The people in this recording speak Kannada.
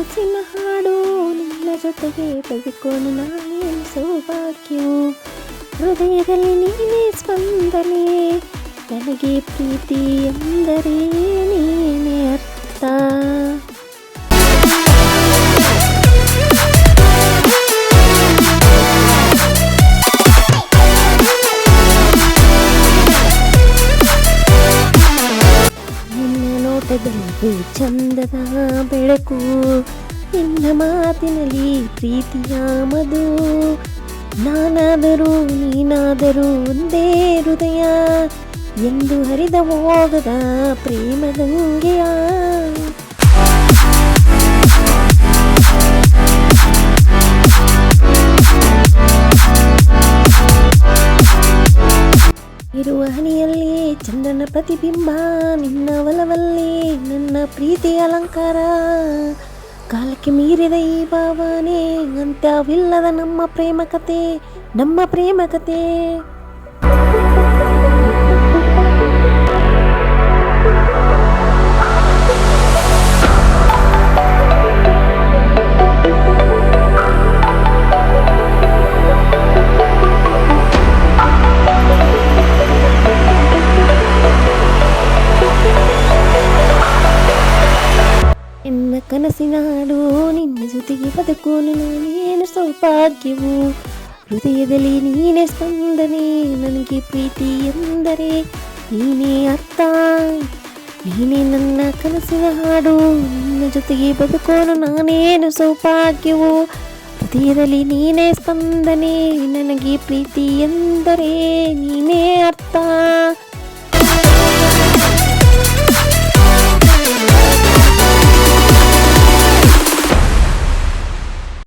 ಕನಸಿನ ಹಾಡು ನಿನ್ನ ಜೊತೆಗೆ ಬದುಕೋನು ನಾನೇನು ಸೌಭಾಗ್ಯವು ಹೃದಯದಲ್ಲಿ ನೀನೇ ಸ್ಪಂದನೆ ನನಗೆ ಪ್ರೀತಿ ಎಂದರೆ ನೀನೇ ಅರ್ಥ ನೋಟದಲ್ಲಿ ಚಂದದ ಬೆಳಕು ನಿನ್ನ ಮಾತಿನಲ್ಲಿ ಪ್ರೀತಿಯ ಮಧು ನಾನಾದರೂ ನೀನಾದರೂ ಒಂದೇ ಹೃದಯ ಎಂದು ಹರಿದ ಹೋಗದ ಪ್ರೇಮ ಗಂಗೆಯ ಇರುವ ಹನಿಯಲ್ಲಿ ಚಂದ್ರನ ಪ್ರತಿಬಿಂಬ ನಿನ್ನ ಒಲವಲ್ಲಿ ನನ್ನ ಪ್ರೀತಿ ಅಲಂಕಾರ ಕಾಲಕ್ಕೆ ಮೀರಿದ ಈ ಭಾವನೆ ಅಂತ್ಯವಿಲ್ಲದ ನಮ್ಮ ಪ್ರೇಮ ಕತೆ ನಿನ್ನ ಕನಸಿನ ಹಾಡು ನಿನ್ನ ಜೊತೆಗೆ ಬದುಕೋನು ನಾನೇನು ಸೌಭಾಗ್ಯವು ಹೃದಯದಲ್ಲಿ ನೀನೇ ಸ್ಪಂದನೆ ನನಗೆ ಪ್ರೀತಿ ಎಂದರೆ ನೀನೇ ಅರ್ಥ ನೀನೇ ನನ್ನ ಕನಸಿನ ಹಾಡು ನಿನ್ನ ಜೊತೆಗೆ ಬದುಕೋನು ನಾನೇನು ಸೌಭಾಗ್ಯವು ಹೃದಯದಲ್ಲಿ ನೀನೇ ಸ್ಪಂದನೆ ನನಗೆ ಪ್ರೀತಿ ಎಂದರೆ ನೀನೇ ಅರ್ಥ